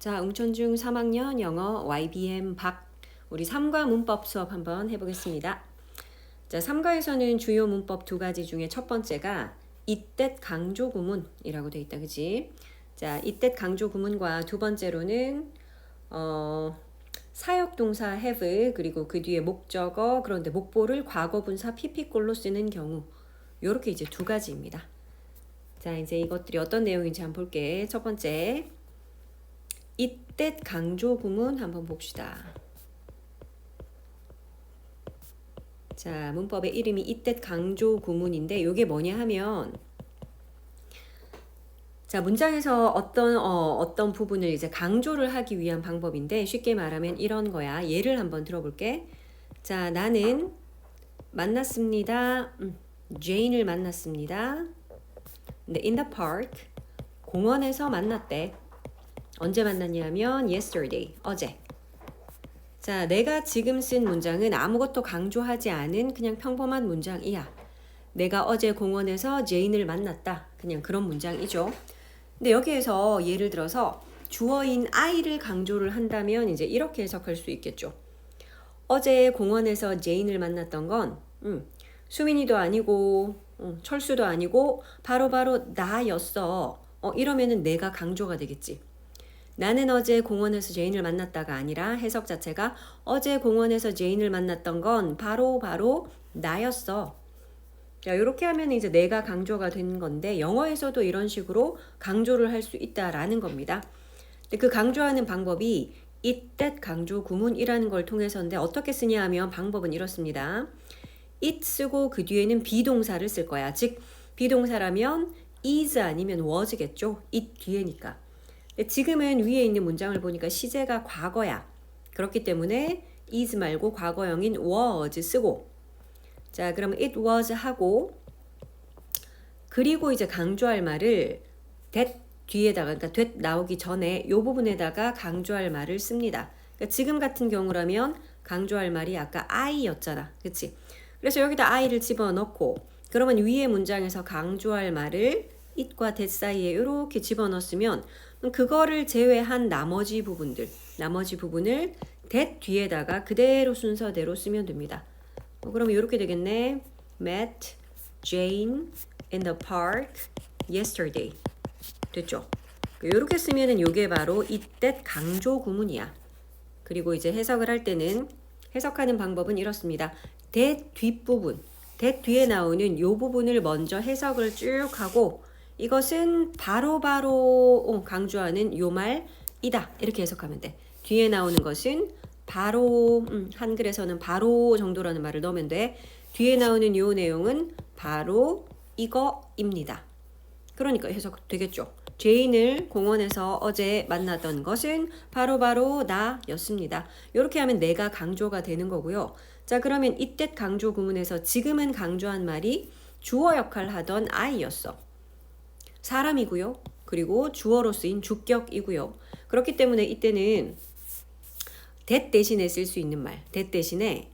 자, 웅천중 3학년 영어 YBM 박 우리 3과 문법 수업 한번 해보겠습니다. 자, 3과에서는 주요 문법 두 가지 중에 첫 번째가 이때 강조 구문이라고 돼 있다, 그지? 자, 이때 강조 구문과 두 번째로는 사역동사 have 그리고 그 뒤에 목적어 그런데 목보를 과거분사 pp꼴로 쓰는 경우 요렇게 이제 두 가지입니다. 자, 이제 이것들이 어떤 내용인지 한번 볼게. 첫 번째 이때 강조 구문 한번 봅시다. 자, 문법의 이름이 이때 강조 구문인데 이게 뭐냐 하면 자, 문장에서 어떤 부분을 이제 강조를 하기 위한 방법인데 쉽게 말하면 이런 거야. 예를 한번 들어볼게. 자, 나는 만났습니다. 제인을 만났습니다. 근데 in the park 공원에서 만났대. 언제 만났냐면 yesterday, 어제. 자, 내가 지금 쓴 문장은 아무것도 강조하지 않은 그냥 평범한 문장이야. 내가 어제 공원에서 제인을 만났다. 그냥 그런 문장이죠. 근데 여기에서 예를 들어서 주어인 I를 강조를 한다면 이제 이렇게 해석할 수 있겠죠. 어제 공원에서 제인을 만났던 건 수민이도 아니고 철수도 아니고 바로 나였어. 이러면은 내가 강조가 되겠지. 나는 어제 공원에서 제인을 만났다가 아니라 해석 자체가 어제 공원에서 제인을 만났던 건 바로 나였어. 자, 이렇게 하면 이제 내가 강조가 되는 건데 영어에서도 이런 식으로 강조를 할 수 있다라는 겁니다. 근데 그 강조하는 방법이 이때 강조 구문이라는 걸 통해서인데 어떻게 쓰냐 하면 방법은 이렇습니다. it 쓰고 그 뒤에는 비동사를 쓸 거야. 즉 비동사라면 is 아니면 was겠죠. it 뒤에니까. 지금은 위에 있는 문장을 보니까 시제가 과거야. 그렇기 때문에 is 말고 과거형인 was 쓰고 자, 그럼 it was 하고 그리고 이제 강조할 말을 that 뒤에다가 그러니까 that 나오기 전에 이 부분에다가 강조할 말을 씁니다. 그러니까 지금 같은 경우라면 강조할 말이 아까 I였잖아. 그치? 그래서 여기다 I를 집어넣고 그러면 위에 문장에서 강조할 말을 it과 that 사이에 이렇게 집어넣었으면 그거를 제외한 나머지 부분을 that 뒤에다가 그대로 순서대로 쓰면 됩니다. 그러면 이렇게 되겠네. Met Jane in the park yesterday. 됐죠? 이렇게 쓰면은 이게 바로 이때 강조 구문이야. 그리고 이제 해석을 할 때는 해석하는 방법은 이렇습니다. that 뒷부분, that 뒤에 나오는 이 부분을 먼저 해석을 쭉 하고 이것은 바로 강조하는 요 말이다. 이렇게 해석하면 돼. 뒤에 나오는 것은 바로 한글에서는 바로 정도라는 말을 넣으면 돼. 뒤에 나오는 요 내용은 바로 이거입니다. 그러니까 해석 되겠죠. 제인을 공원에서 어제 만났던 것은 바로 나였습니다. 이렇게 하면 내가 강조가 되는 거고요. 자, 그러면 이때 강조 구문에서 지금은 강조한 말이 주어 역할을 하던 I였어. 사람이고요. 그리고 주어로 쓰인 주격이고요. 그렇기 때문에 이때는 that 대신에 쓸 수 있는 말, that 대신에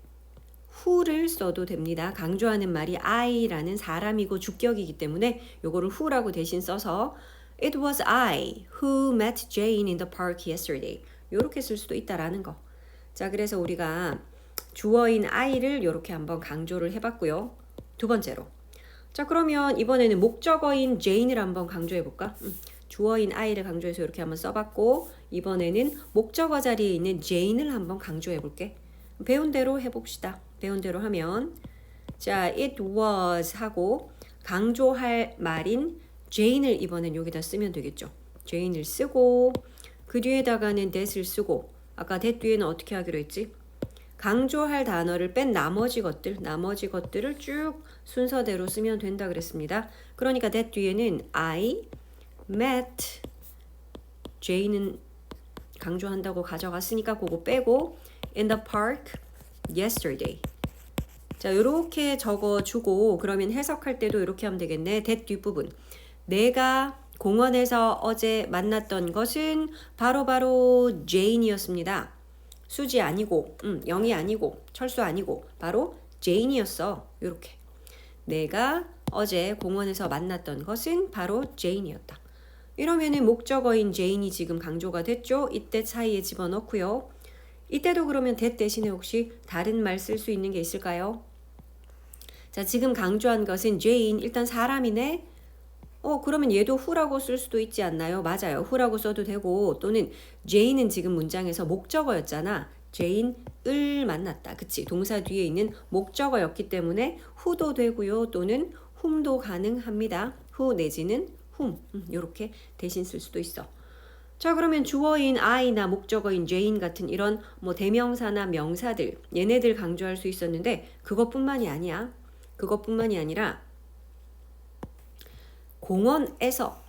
who를 써도 됩니다. 강조하는 말이 I라는 사람이고 주격이기 때문에 요거를 who라고 대신 써서 It was I who met Jane in the park yesterday. 요렇게 쓸 수도 있다라는 거. 자, 그래서 우리가 주어인 I를 요렇게 한번 강조를 해봤고요. 두 번째로. 자, 그러면 이번에는 목적어인 Jane을 한번 강조해볼까? 주어인 I를 강조해서 이렇게 한번 써봤고 이번에는 목적어 자리에 있는 Jane을 한번 강조해볼게. 배운 대로 해봅시다. 배운 대로 하면 자, it was 하고 강조할 말인 Jane을 이번엔 여기다 쓰면 되겠죠. Jane을 쓰고 그 뒤에다가는 that을 쓰고 아까 that 뒤에는 어떻게 하기로 했지? 강조할 단어를 뺀 나머지 것들을 쭉 순서대로 쓰면 된다 그랬습니다. 그러니까 that 뒤에는 I met Jane은 강조한다고 가져갔으니까 그거 빼고 in the park yesterday. 자, 요렇게 적어주고 그러면 해석할 때도 이렇게 하면 되겠네. that 뒷부분. 내가 공원에서 어제 만났던 것은 바로 제인이었습니다. 수지 아니고, 영이 아니고, 철수 아니고, 바로 제인이었어. 요렇게. 내가 어제 공원에서 만났던 것은 바로 제인이었다. 이러면은 목적어인 Jane이 지금 강조가 됐죠? 이때 사이에 집어넣고요. 이때도 그러면 that 대신에 혹시 다른 말 쓸 수 있는 게 있을까요? 자, 지금 강조한 것은 Jane, 일단 사람이네. 그러면 얘도 who라고 쓸 수도 있지 않나요? 맞아요. who라고 써도 되고 또는 Jane은 지금 문장에서 목적어였잖아. Jane을 만났다. 그치? 동사 뒤에 있는 목적어였기 때문에 who도 되고요. 또는 whom도 가능합니다. who 내지는 whom. 이렇게 대신 쓸 수도 있어. 자, 그러면 주어인 I나 목적어인 Jane 같은 이런 뭐 대명사나 명사들 얘네들 강조할 수 있었는데 그것뿐만이 아니야. 그것뿐만이 아니라 공원에서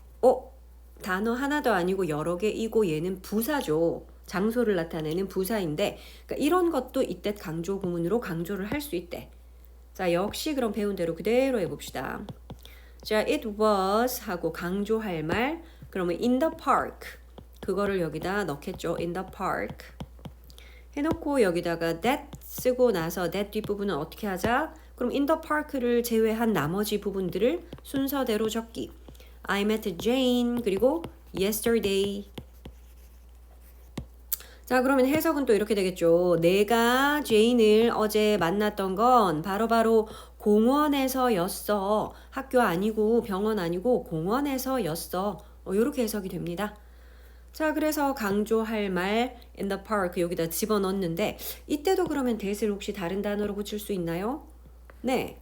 단어 하나도 아니고 여러 개이고 얘는 부사죠. 장소를 나타내는 부사인데 그러니까 이런 것도 이때 강조 구문으로 강조를 할 수 있대. 자, 역시 그럼 배운 대로 그대로 해봅시다. 자, it was 하고 강조할 말 그러면 in the park 그거를 여기다 넣겠죠. in the park 해놓고 여기다가 that 쓰고 나서 that 뒷부분은 어떻게 하자? 그럼 in the park를 제외한 나머지 부분들을 순서대로 적기. I met Jane 그리고 yesterday. 자, 그러면 해석은 또 이렇게 되겠죠. 내가 제인을 어제 만났던 건 바로바로 공원에서였어. 학교 아니고 병원 아니고 공원에서였어. 이렇게 해석이 됩니다. 자, 그래서 강조할 말 in the park 여기다 집어넣는데 이때도 그러면 that을 혹시 다른 단어로 고칠 수 있나요? 네.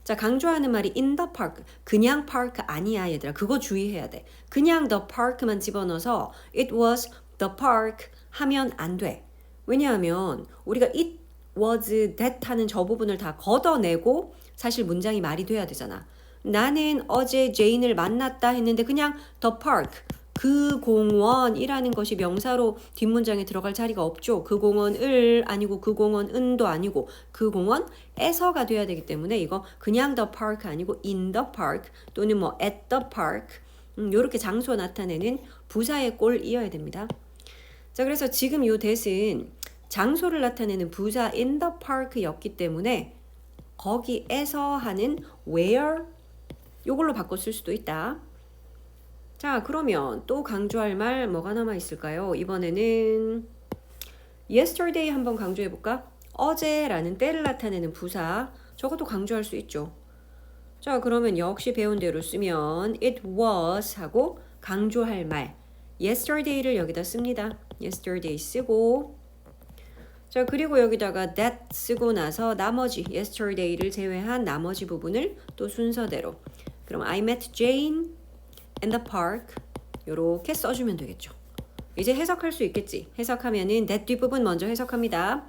자, 강조하는 말이 in the park. 그냥 park 아니야, 얘들아. 그거 주의해야 돼. 그냥 the park만 집어넣어서 it was the park 하면 안 돼. 왜냐하면 우리가 it was that 하는 저 부분을 다 걷어내고 사실 문장이 말이 돼야 되잖아. 나는 어제 제인을 만났다 했는데 그냥 the park 그 공원이라는 것이 명사로 뒷문장에 들어갈 자리가 없죠. 그 공원을 아니고 그 공원은도 아니고 그 공원에서가 돼야 되기 때문에 이거 그냥 the park 아니고 in the park 또는 뭐 at the park 요렇게 장소 나타내는 부사의 꼴 이어야 됩니다. 자, 그래서 지금 요 that은 장소를 나타내는 부사 in the park였기 때문에 거기에서 하는 where 요걸로 바꿔 쓸 수도 있다. 자, 그러면 또 강조할 말 뭐가 남아 있을까요? 이번에는 yesterday 한번 강조해 볼까? 어제라는 때를 나타내는 부사 저것도 강조할 수 있죠. 자, 그러면 역시 배운 대로 쓰면 it was 하고 강조할 말 yesterday를 여기다 씁니다. yesterday 쓰고 자, 그리고 여기다가 that 쓰고 나서 나머지 yesterday를 제외한 나머지 부분을 또 순서대로 그럼 I met Jane in the park 요렇게 써주면 되겠죠. 이제 해석할 수 있겠지. 해석하면은 that 뒷부분 먼저 해석합니다.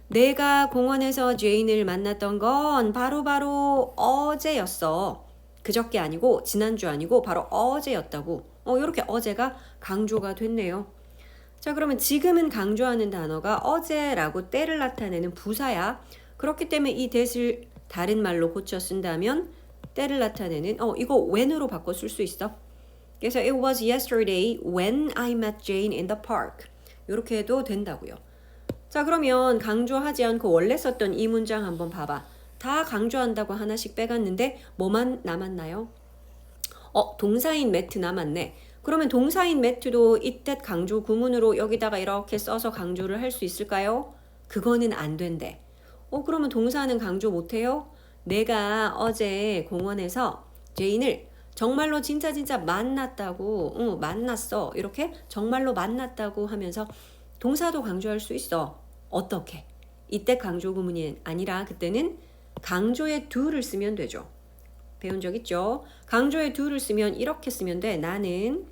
내가 공원에서 제인을 만났던 건 바로 어제였어. 그저께 아니고 지난주 아니고 바로 어제였다고. 이렇게 어제가 강조가 됐네요. 자, 그러면 지금은 강조하는 단어가 어제라고 때를 나타내는 부사야. 그렇기 때문에 이 that을 다른 말로 고쳐 쓴다면 때를 나타내는 이거 when으로 바꿔 쓸 수 있어. 그래서 it was yesterday when I met Jane in the park. 이렇게 해도 된다고요. 자, 그러면 강조하지 않고 원래 썼던 이 문장 한번 봐봐. 다 강조한다고 하나씩 빼갔는데 뭐만 남았나요? 동사인 met 남았네. 그러면 동사인 met도 이때 강조 구문으로 여기다가 이렇게 써서 강조를 할 수 있을까요? 그거는 안 된대. 그러면 동사는 강조 못해요? 내가 어제 공원에서 제인을 정말로 진짜 만났다고 만났어 이렇게 정말로 만났다고 하면서 동사도 강조할 수 있어. 어떻게? 이때 강조 구문이 아니라 그때는 강조의 do를 쓰면 되죠. 배운 적 있죠? 강조의 do를 쓰면 이렇게 쓰면 돼. 나는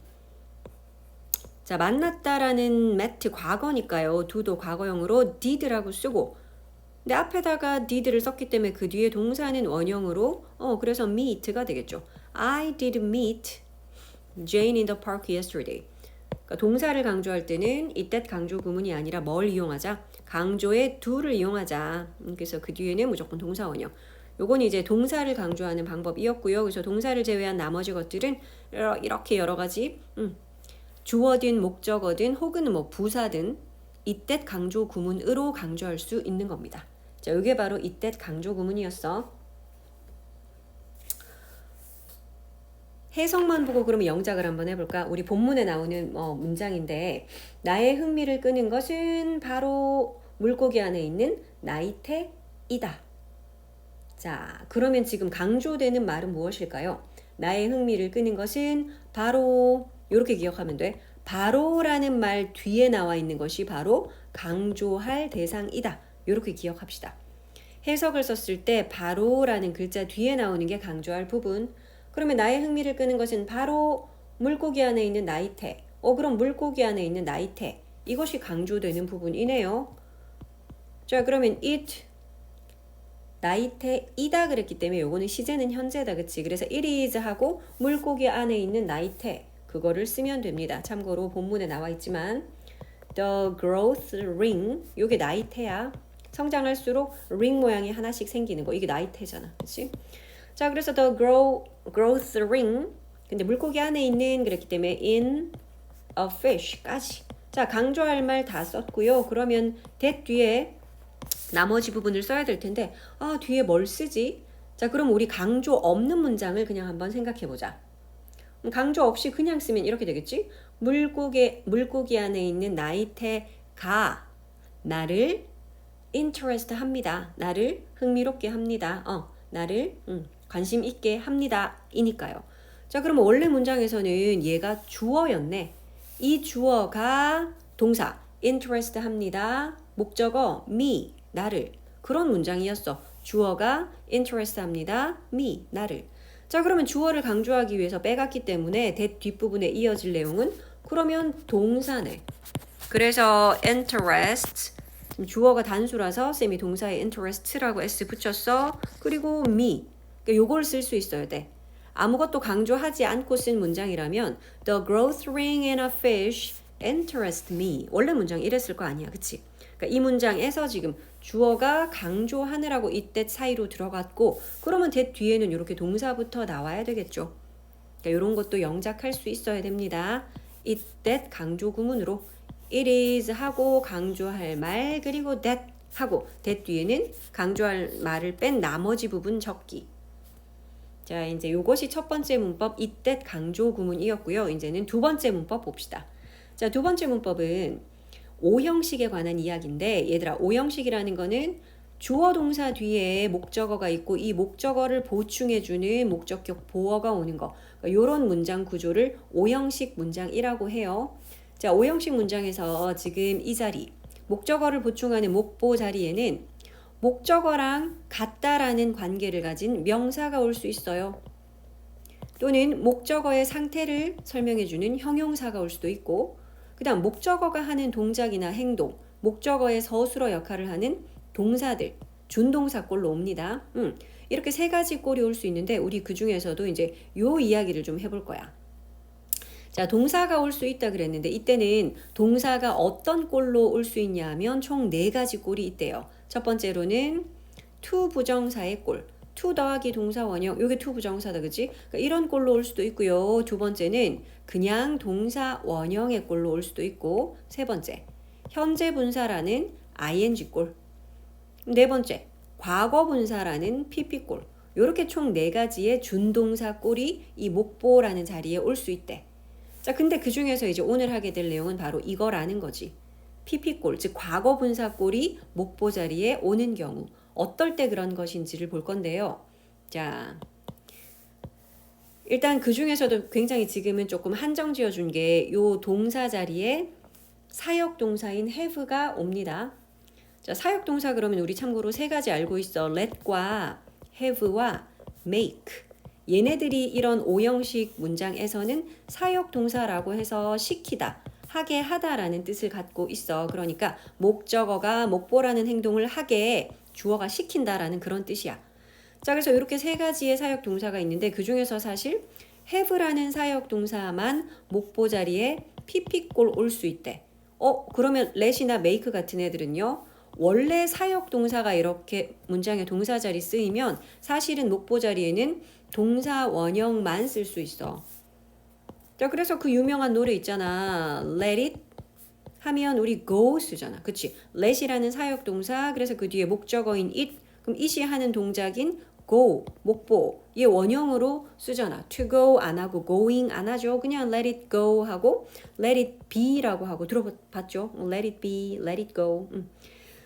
자, 만났다라는 met 과거니까요. do도 과거형으로 did라고 쓰고 근데 앞에다가 did를 썼기 때문에 그 뒤에 동사는 원형으로 그래서 meet가 되겠죠. I did meet Jane in the park yesterday. 그러니까 동사를 강조할 때는 이때 강조 구문이 아니라 뭘 이용하자? 강조의 do를 이용하자. 그래서 그 뒤에는 무조건 동사 원형. 요건 이제 동사를 강조하는 방법이었고요. 그래서 동사를 제외한 나머지 것들은 이렇게 여러 가지 주어든 목적어든 혹은 뭐 부사든 이때 강조 구문으로 강조할 수 있는 겁니다. 자, 이게 바로 이때 강조 구문이었어. 해석만 보고 그러면 영작을 한번 해볼까? 우리 본문에 나오는 문장인데 나의 흥미를 끄는 것은 바로 물고기 안에 있는 나이테이다. 자, 그러면 지금 강조되는 말은 무엇일까요? 나의 흥미를 끄는 것은 바로 이렇게 기억하면 돼. 바로라는 말 뒤에 나와 있는 것이 바로 강조할 대상이다. 이렇게 기억합시다. 해석을 썼을 때 바로라는 글자 뒤에 나오는 게 강조할 부분. 그러면 나의 흥미를 끄는 것은 바로 물고기 안에 있는 나이테. 그럼 물고기 안에 있는 나이테. 이것이 강조되는 부분이네요. 자, 그러면 it 나이테이다 그랬기 때문에 요거는 시제는 현재다. 그치? 그래서 it is 하고 물고기 안에 있는 나이테 그거를 쓰면 됩니다. 참고로 본문에 나와 있지만 the growth ring 요게 나이테야. 성장할수록 ring 모양이 하나씩 생기는 거. 이게 나이테잖아. 그치? 자, 그래서 the growth ring 근데 물고기 안에 있는 그랬기 때문에 in a fish까지. 자, 강조할 말 다 썼고요. 그러면 that 뒤에 나머지 부분을 써야 될 텐데 뒤에 뭘 쓰지? 자, 그럼 우리 강조 없는 문장을 그냥 한번 생각해 보자. 강조 없이 그냥 쓰면 이렇게 되겠지? 물고기 안에 있는 나이테가 나를 interest 합니다. 나를 흥미롭게 합니다. 나를 관심 있게 합니다. 이니까요. 자, 그러면 원래 문장에서는 얘가 주어였네. 이 주어가 동사 interest 합니다. 목적어 me 나를 그런 문장이었어. 주어가 interest 합니다. me 나를. 자, 그러면 주어를 강조하기 위해서 빼갔기 때문에 that 뒷부분에 이어질 내용은 그러면 동사네. 그래서 interest 주어가 단수라서 쌤이 동사에 interest라고 s 붙였어. 그리고 me 그러니까 요걸 쓸 수 있어야 돼. 아무것도 강조하지 않고 쓴 문장이라면 the growth ring in a fish interest me 원래 문장 이랬을 거 아니야. 그치? 그러니까 이 문장에서 지금 주어가 강조하느라고 이때 사이로 들어갔고 그러면 that 뒤에는 이렇게 동사부터 나와야 되겠죠. 그러니까 이런 것도 영작할 수 있어야 됩니다. it, that 강조 구문으로 it is 하고 강조할 말 그리고 that 하고 that 뒤에는 강조할 말을 뺀 나머지 부분 적기. 자, 이제 요것이 첫 번째 문법 it, that 강조 구문이었고요. 이제는 두 번째 문법 봅시다. 자, 두 번째 문법은 오형식에 관한 이야기인데 얘들아 오형식이라는 거는 주어 동사 뒤에 목적어가 있고 이 목적어를 보충해주는 목적격 보어가 오는 거 그러니까 이런 문장 구조를 오형식 문장이라고 해요. 자, 오형식 문장에서 지금 이 자리 목적어를 보충하는 목보 자리에는 목적어랑 같다라는 관계를 가진 명사가 올 수 있어요. 또는 목적어의 상태를 설명해주는 형용사가 올 수도 있고 그 다음 목적어가 하는 동작이나 행동, 목적어의 서술어 역할을 하는 동사들, 준동사 꼴로 옵니다. 이렇게 세 가지 꼴이 올 수 있는데 우리 그 중에서도 이제 요 이야기를 좀 해볼 거야. 자, 동사가 올 수 있다 그랬는데 이때는 동사가 어떤 꼴로 올 수 있냐 하면 총 4가지 꼴이 있대요. 첫 번째로는 to 부정사의 꼴. to 더하기 동사 원형 요게 to 부정사다 그치? 그러니까 이런 꼴로 올 수도 있고요. 두 번째는 그냥 동사 원형의 꼴로 올 수도 있고 세 번째 현재 분사라는 ing 꼴 네 번째 과거 분사라는 pp 꼴 요렇게 총 4가지의 준동사 꼴이 이 목보라는 자리에 올 수 있대. 자, 근데 그 중에서 이제 오늘 하게 될 내용은 바로 이거라는 거지. pp 꼴 즉 과거 분사 꼴이 목보 자리에 오는 경우 어떨 때 그런 것인지를 볼 건데요. 자, 일단 그 중에서도 굉장히 지금은 조금 한정 지어준 게 요 동사 자리에 사역 동사인 have가 옵니다. 자, 사역 동사 그러면 우리 참고로 3가지 알고 있어. let과 have와 make. 얘네들이 이런 오형식 문장에서는 사역 동사라고 해서 시키다, 하게 하다라는 뜻을 갖고 있어. 그러니까 목적어가 목보라는 행동을 하게 주어가 시킨다라는 그런 뜻이야. 자, 그래서 이렇게 3가지의 사역 동사가 있는데 그 중에서 사실 have라는 사역 동사만 목보 자리에 pp꼴 올 수 있대. 그러면 let이나 make 같은 애들은요. 원래 사역 동사가 이렇게 문장의 동사 자리 쓰이면 사실은 목보 자리에는 동사 원형만 쓸 수 있어. 자, 그래서 그 유명한 노래 있잖아. Let it 하면 우리 go 쓰잖아. 그치? let이라는 사역 동사 그래서 그 뒤에 목적어인 it 그럼 it이 하는 동작인 go, 목보. 얘 원형으로 쓰잖아. to go 안 하고 going 안 하죠. 그냥 let it go 하고 let it be라고 하고 들어봤죠? let it be, let it go.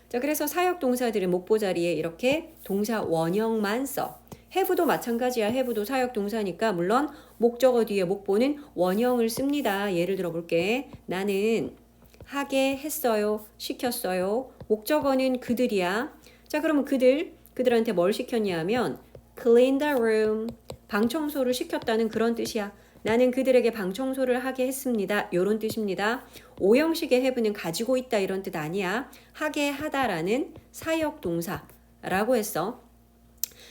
자, 그래서 사역 동사들은 목보 자리에 이렇게 동사 원형만 써. have도 마찬가지야. have도 사역 동사니까 물론 목적어 뒤에 목보는 원형을 씁니다. 예를 들어 볼게. 나는 하게 했어요. 시켰어요. 목적어는 그들이야. 자, 그러면 그들한테 뭘 시켰냐 하면 clean the room. 방 청소를 시켰다는 그런 뜻이야. 나는 그들에게 방 청소를 하게 했습니다. 요런 뜻입니다. 오형식의 have는 가지고 있다 이런 뜻 아니야. 하게 하다라는 사역 동사라고 했어.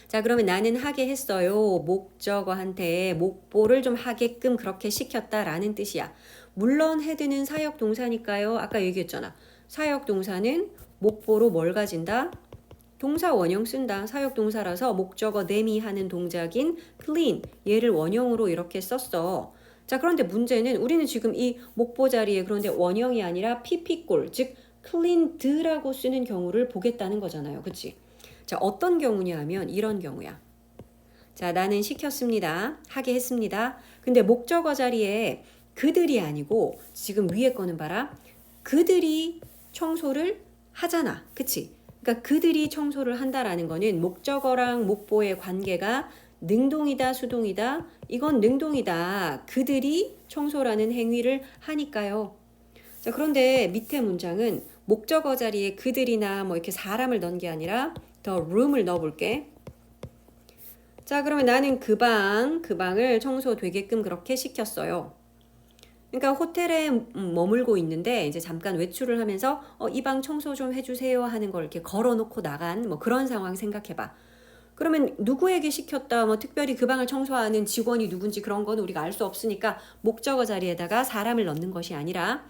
자, 그러면 나는 하게 했어요. 목적어한테 목보를 좀 하게끔 그렇게 시켰다라는 뜻이야. 물론 헤드는 사역 동사니까요. 아까 얘기했잖아. 사역 동사는 목보로 뭘 가진다? 동사 원형 쓴다. 사역 동사라서 목적어 them이 하는 동작인 clean 얘를 원형으로 이렇게 썼어. 자, 그런데 문제는 우리는 지금 이 목보 자리에 그런데 원형이 아니라 pp꼴 즉 cleaned라고 쓰는 경우를 보겠다는 거잖아요. 그치? 자, 어떤 경우냐 하면 이런 경우야. 자, 나는 시켰습니다. 하게 했습니다. 근데 목적어 자리에 그들이 아니고 지금 위에 거는 봐라. 그들이 청소를 하잖아. 그치? 그러니까 그들이 청소를 한다라는 거는 목적어랑 목보의 관계가 능동이다, 수동이다? 이건 능동이다. 그들이 청소라는 행위를 하니까요. 자, 그런데 밑에 문장은 목적어 자리에 그들이나 뭐 이렇게 사람을 넣은 게 아니라 더 room을 넣어볼게. 자, 그러면 나는 그 방을 청소되게끔 그렇게 시켰어요. 그러니까 호텔에 머물고 있는데 이제 잠깐 외출을 하면서 이 방 청소 좀 해주세요 하는 걸 이렇게 걸어놓고 나간 뭐 그런 상황 생각해봐. 그러면 누구에게 시켰다, 뭐 특별히 그 방을 청소하는 직원이 누군지 그런 건 우리가 알 수 없으니까 목적어 자리에다가 사람을 넣는 것이 아니라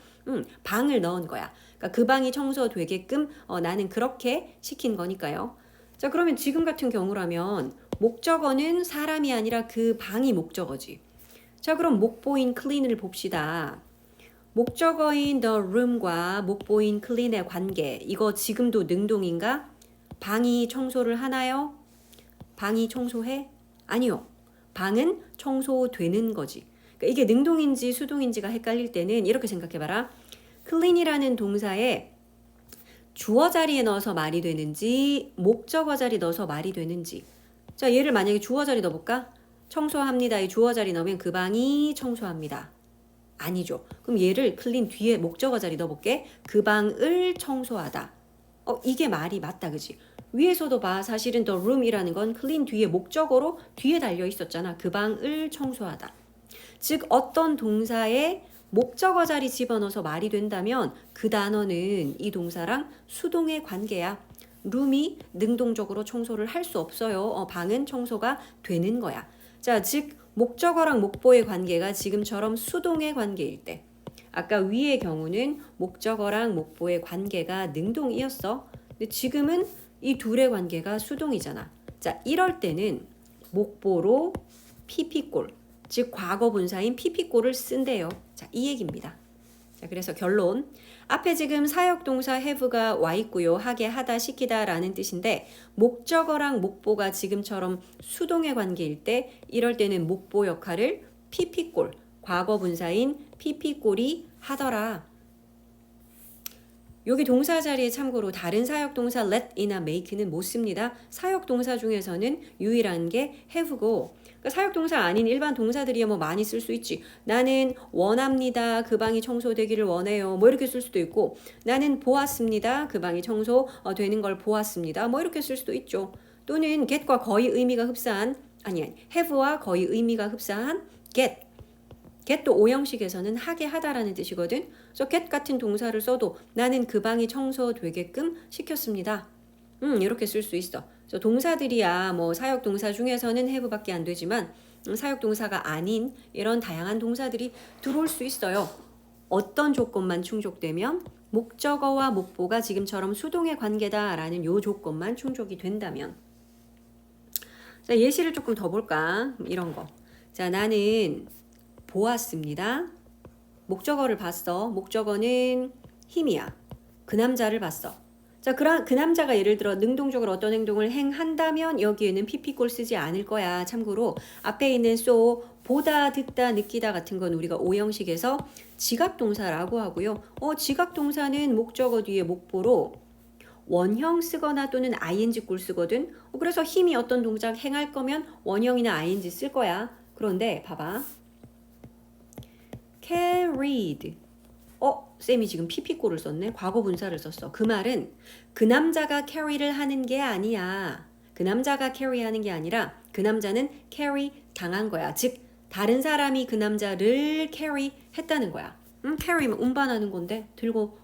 방을 넣은 거야. 그러니까 그 방이 청소되게끔 나는 그렇게 시킨 거니까요. 자, 그러면 지금 같은 경우라면 목적어는 사람이 아니라 그 방이 목적어지. 자, 그럼 목보인 clean을 봅시다. 목적어인 the room과 목보인 clean의 관계. 이거 지금도 능동인가? 방이 청소를 하나요? 방이 청소해? 아니요. 방은 청소되는 거지. 그러니까 이게 능동인지 수동인지가 헷갈릴 때는 이렇게 생각해봐라. clean이라는 동사에 주어 자리에 넣어서 말이 되는지 목적어 자리 넣어서 말이 되는지. 자, 얘를 만약에 주어 자리 넣어볼까? 청소합니다. 이 주어 자리 넣으면 그 방이 청소합니다. 아니죠. 그럼 얘를 clean 뒤에 목적어 자리 넣어볼게. 그 방을 청소하다. 이게 말이 맞다, 그지? 위에서도 봐. 사실은 the room이라는 건 clean 뒤에 목적어로 뒤에 달려 있었잖아. 그 방을 청소하다. 즉 어떤 동사에 목적어 자리 집어넣어서 말이 된다면 그 단어는 이 동사랑 수동의 관계야. 룸이 능동적으로 청소를 할 수 없어요. 방은 청소가 되는 거야. 자, 즉 목적어랑 목보의 관계가 지금처럼 수동의 관계일 때, 아까 위의 경우는 목적어랑 목보의 관계가 능동이었어. 근데 지금은 이 둘의 관계가 수동이잖아. 자, 이럴 때는 목보로 pp꼴, 즉 과거 분사인 pp꼴을 쓴대요. 자, 이 얘기입니다. 자, 그래서 결론. 앞에 지금 사역동사 have가 와 있고요. 하게, 하다, 시키다 라는 뜻인데 목적어랑 목보가 지금처럼 수동의 관계일 때 이럴 때는 목보 역할을 pp꼴, 과거 분사인 pp꼴이 하더라. 여기 동사 자리에 참고로 다른 사역동사 let이나 make는 못 씁니다. 사역동사 중에서는 유일한 게 have고, 그러니까 사역동사 아닌 일반 동사들이야 뭐 많이 쓸 수 있지. 나는 원합니다. 그 방이 청소되기를 원해요. 뭐 이렇게 쓸 수도 있고, 나는 보았습니다. 그 방이 청소되는 걸 보았습니다. 뭐 이렇게 쓸 수도 있죠. 또는 get과 거의 의미가 흡사한, 아니 have와 거의 의미가 흡사한 get. get도 오형식에서는 하게 하다라는 뜻이거든. 그래서 get 같은 동사를 써도 나는 그 방이 청소되게끔 시켰습니다. 이렇게 쓸 수 있어. 그래서 동사들이야 뭐 사역 동사 중에서는 have밖에 안 되지만 사역 동사가 아닌 이런 다양한 동사들이 들어올 수 있어요. 어떤 조건만 충족되면 목적어와 목보가 지금처럼 수동의 관계다라는 요 조건만 충족이 된다면. 자, 예시를 조금 더 볼까? 이런 거. 자, 나는 보았습니다. 목적어를 봤어. 목적어는 힘이야. 그 남자를 봤어. 자, 그 남자가 예를 들어 능동적으로 어떤 행동을 행한다면 여기에는 PP꼴 쓰지 않을 거야. 참고로 앞에 있는 so, 보다, 듣다, 느끼다 같은 건 우리가 오형식에서 지각동사라고 하고요. 지각동사는 목적어 뒤에 목보로 원형 쓰거나 또는 ing꼴 쓰거든. 그래서 힘이 어떤 동작 행할 거면 원형이나 ing 쓸 거야. 그런데 봐봐. carried. 쌤이 지금 pp꼴을 썼네. 과거 분사를 썼어. 그 말은 그 남자가 carry를 하는 게 아니야. 그 남자가 carry하는 게 아니라 그 남자는 carry 당한 거야. 즉 다른 사람이 그 남자를 carry 했다는 거야. carry면 운반하는 건데 들고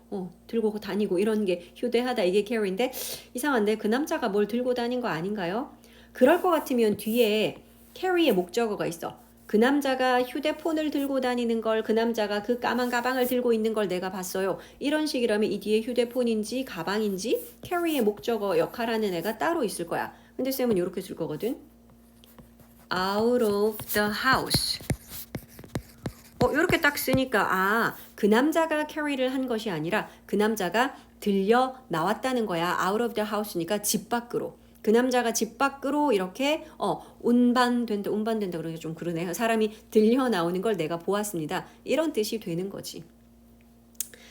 다니고 이런 게 휴대하다 이게 carry인데 이상한데 그 남자가 뭘 들고 다닌 거 아닌가요? 그럴 것 같으면 뒤에 carry의 목적어가 있어. 그 남자가 휴대폰을 들고 다니는 걸, 그 남자가 그 까만 가방을 들고 있는 걸 내가 봤어요. 이런 식이라면 이 뒤에 휴대폰인지 가방인지 carry의 목적어 역할하는 애가 따로 있을 거야. 근데 쌤은 이렇게 쓸 거거든. out of the house. 이렇게 딱 쓰니까 그 남자가 carry를 한 것이 아니라 그 남자가 들려 나왔다는 거야. out of the house니까 집 밖으로. 그 남자가 집 밖으로 이렇게 운반된다 그러기가 좀 그러네. 사람이 들려 나오는 걸 내가 보았습니다. 이런 뜻이 되는 거지.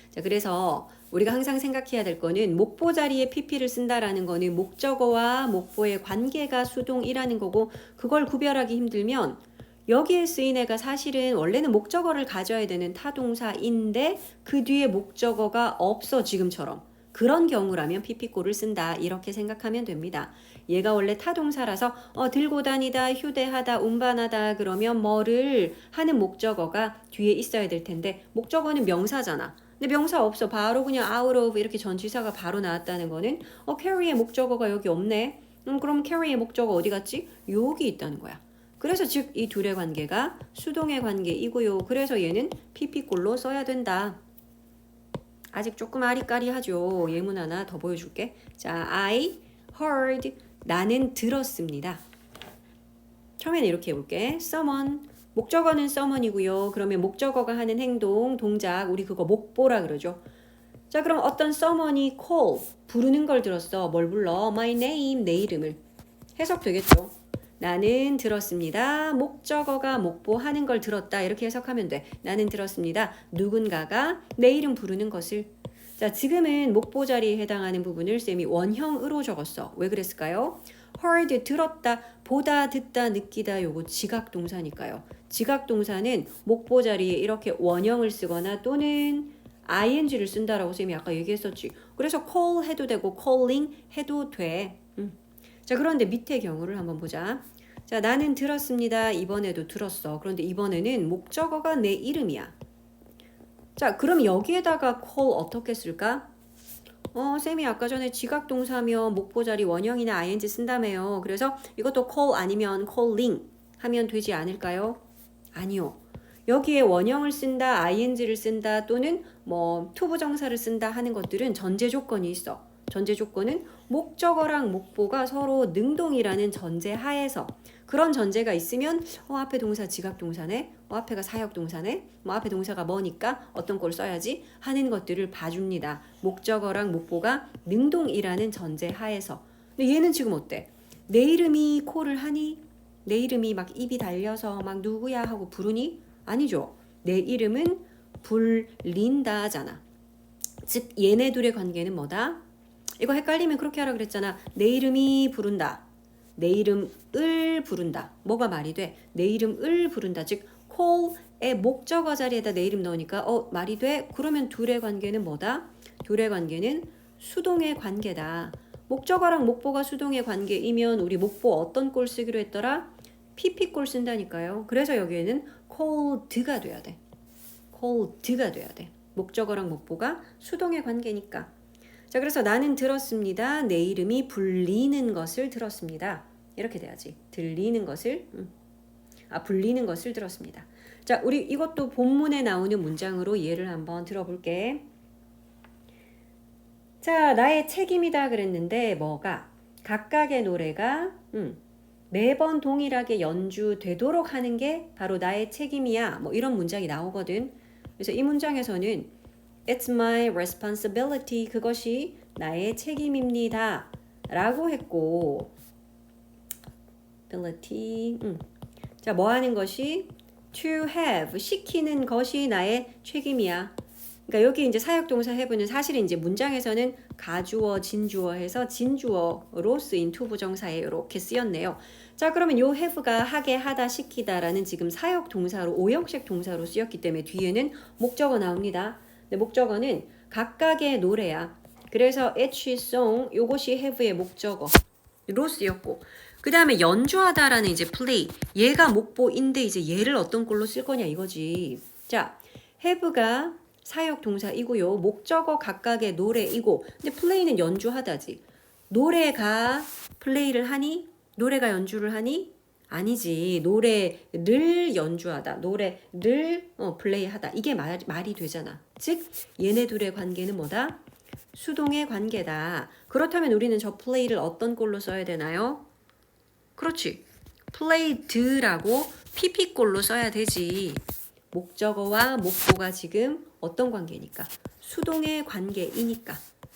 자, 그래서 우리가 항상 생각해야 될 거는 목보 자리에 pp를 쓴다라는 거는 목적어와 목보의 관계가 수동이라는 거고 그걸 구별하기 힘들면 여기에 쓰인 애가 사실은 원래는 목적어를 가져야 되는 타동사인데 그 뒤에 목적어가 없어 지금처럼. 그런 경우라면 pp꼴을 쓴다 이렇게 생각하면 됩니다. 얘가 원래 타동사라서 들고 다니다, 휴대하다, 운반하다 그러면 뭐를 하는 목적어가 뒤에 있어야 될 텐데 목적어는 명사잖아. 근데 명사 없어. 바로 그냥 out of 이렇게 전치사가 바로 나왔다는 거는 carry의 목적어가 여기 없네. 그럼 carry의 목적어 어디 갔지? 여기 있다는 거야. 그래서 즉 이 둘의 관계가 수동의 관계이고요. 그래서 얘는 pp꼴로 써야 된다. 아직 조금 아리까리하죠. 예문 하나 더 보여줄게. 자, I heard. 나는 들었습니다. 처음에는 이렇게 해볼게. someone. 목적어는 someone이고요. 그러면 목적어가 하는 행동, 동작, 우리 그거 목보라 그러죠. 자, 그럼 어떤 someone이 call, 부르는 걸 들었어. 뭘 불러? My name, 내 이름을. 해석되겠죠. 나는 들었습니다. 목적어가 목보하는 걸 들었다. 이렇게 해석하면 돼. 나는 들었습니다. 누군가가 내 이름 부르는 것을. 자, 지금은 목보 자리에 해당하는 부분을 쌤이 원형으로 적었어. 왜 그랬을까요? heard, 들었다, 보다, 듣다, 느끼다 요거 지각동사니까요. 지각동사는 목보 자리에 이렇게 원형을 쓰거나 또는 ing를 쓴다라고 쌤이 아까 얘기했었지. 그래서 call 해도 되고 calling 해도 돼. 자, 그런데 밑에 경우를 한번 보자. 자, 나는 들었습니다. 이번에도 들었어. 그런데 이번에는 목적어가 내 이름이야. 자, 그럼 여기에다가 call 어떻게 쓸까? 쌤이 아까 전에 지각동사며 목보자리 원형이나 ing 쓴다며요. 그래서 이것도 call 아니면 calling 하면 되지 않을까요? 아니요. 여기에 원형을 쓴다, ing를 쓴다 또는 투부정사를 쓴다 하는 것들은 전제 조건이 있어. 전제 조건은 목적어랑 목보가 서로 능동이라는 전제 하에서 그런 전제가 있으면 앞에 동사 지각동사네, 앞에가 사역동사네, 앞에 동사가 뭐니까 어떤 걸 써야지 하는 것들을 봐줍니다. 목적어랑 목보가 능동이라는 전제 하에서. 근데 얘는 지금 어때? 내 이름이 콜을 하니? 내 이름이 막 입이 달려서 막 누구야 하고 부르니? 아니죠. 내 이름은 불린다잖아. 즉 얘네 둘의 관계는 뭐다? 이거 헷갈리면 그렇게 하라 그랬잖아. 내 이름이 부른다. 내 이름을 부른다. 뭐가 말이 돼? 내 이름을 부른다. 즉 call의 목적어 자리에다 내 이름 넣으니까 말이 돼? 그러면 둘의 관계는 뭐다? 둘의 관계는 수동의 관계다. 목적어랑 목보가 수동의 관계이면 우리 목보 어떤 꼴 쓰기로 했더라? pp꼴 쓴다니까요. 그래서 여기에는 called가 돼야 돼. called가 돼야 돼. 목적어랑 목보가 수동의 관계니까. 자, 그래서 나는 들었습니다. 내 이름이 불리는 것을 들었습니다. 이렇게 돼야지. 들리는 것을 불리는 것을 들었습니다. 자, 우리 이것도 본문에 나오는 문장으로 예를 한번 들어볼게. 자, 나의 책임이다 그랬는데 뭐가? 각각의 노래가 매번 동일하게 연주되도록 하는 게 바로 나의 책임이야. 이런 문장이 나오거든. 그래서 이 문장에서는 It's my responsibility. 그것이 나의 책임입니다. 라고 했고 ability 자, 뭐 하는 것이 to have 시키는 것이 나의 책임이야. 그러니까 여기 이제 사역동사 have는 사실 이제 문장에서는 가주어, 진주어 해서 진주어로 쓰인 to 부정사에 이렇게 쓰였네요. 자, 그러면 요 have가 하게, 하다, 시키다라는 지금 사역동사로 오형식 동사로 쓰였기 때문에 뒤에는 목적어 나옵니다. 근데 목적어는 각각의 노래야. 그래서 each song 요것이 have의 목적어로 쓰였고 그 다음에 연주하다라는 이제 play 얘가 목보인데 이제 얘를 어떤 꼴로 쓸 거냐 이거지. 자, have가 사역 동사이고요. 목적어 각각의 노래이고 근데 play는 연주하다지. 노래가 플레이를 하니? 노래가 연주를 하니? 아니지. 노래를 연주하다. 노래를 플레이하다. 이게 말이 되잖아. 즉 얘네 둘의 관계는 뭐다? 수동의 관계다. 그렇다면 우리는 저 play를 어떤 꼴로 써야 되나요? 그렇지. played라고 pp꼴로 써야 되지. 목적어와 목보가 지금 어떤 관계니까? 수동의 관계이니까.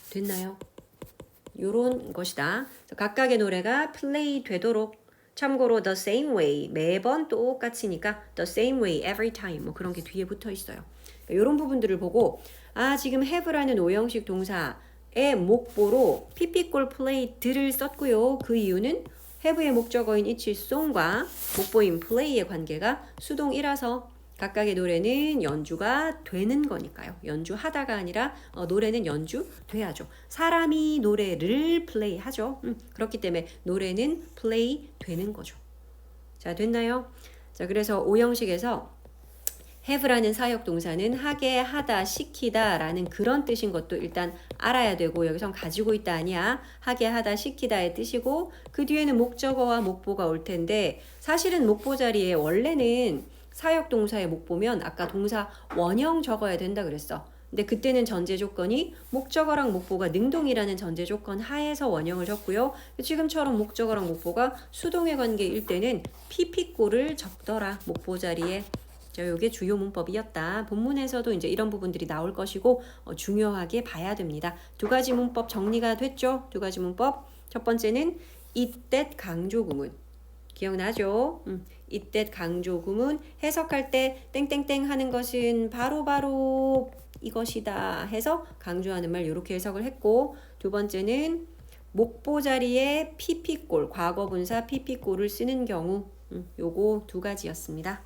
됐나요? 요런 것이다. 각각의 노래가 play 되도록 참고로 the same way 매번 똑같이니까 the same way every time 뭐 그런 게 뒤에 붙어 있어요. 이런 부분들을 보고 아 지금 have라는 오형식 동사의 목보로 pp꼴 played를 썼고요. 그 이유는 have의 목적어인 each song과 목보인 play의 관계가 수동이라서 각각의 노래는 연주가 되는 거니까요. 연주하다가 아니라 노래는 연주돼야죠. 사람이 노래를 플레이하죠. 그렇기 때문에 노래는 플레이 되는 거죠. 자, 됐나요? 자, 그래서 오형식에서 have라는 사역동사는 하게, 하다, 시키다 라는 그런 뜻인 것도 일단 알아야 되고 여기선 가지고 있다 아니야. 하게, 하다, 시키다의 뜻이고 그 뒤에는 목적어와 목보가 올 텐데 사실은 목보 자리에 원래는 사역동사의 목보면 아까 동사 원형 적어야 된다 그랬어. 근데 그때는 전제 조건이 목적어랑 목보가 능동이라는 전제 조건 하에서 원형을 적고요. 지금처럼 목적어랑 목보가 수동의 관계일 때는 pp꼴을 적더라. 목보 자리에. 자, 요게 주요 문법이었다. 본문에서도 이제 이런 부분들이 나올 것이고 중요하게 봐야 됩니다. 두 가지 문법 정리가 됐죠? 두 가지 문법. 첫 번째는 it that 강조 구문. 기억나죠? it that 강조 구문 해석할 때 땡땡땡 하는 것은 바로 이것이다 해서 강조하는 말 이렇게 해석을 했고 두 번째는 목보 자리에 pp꼴 과거분사 pp꼴을 쓰는 경우 요거 두 가지였습니다.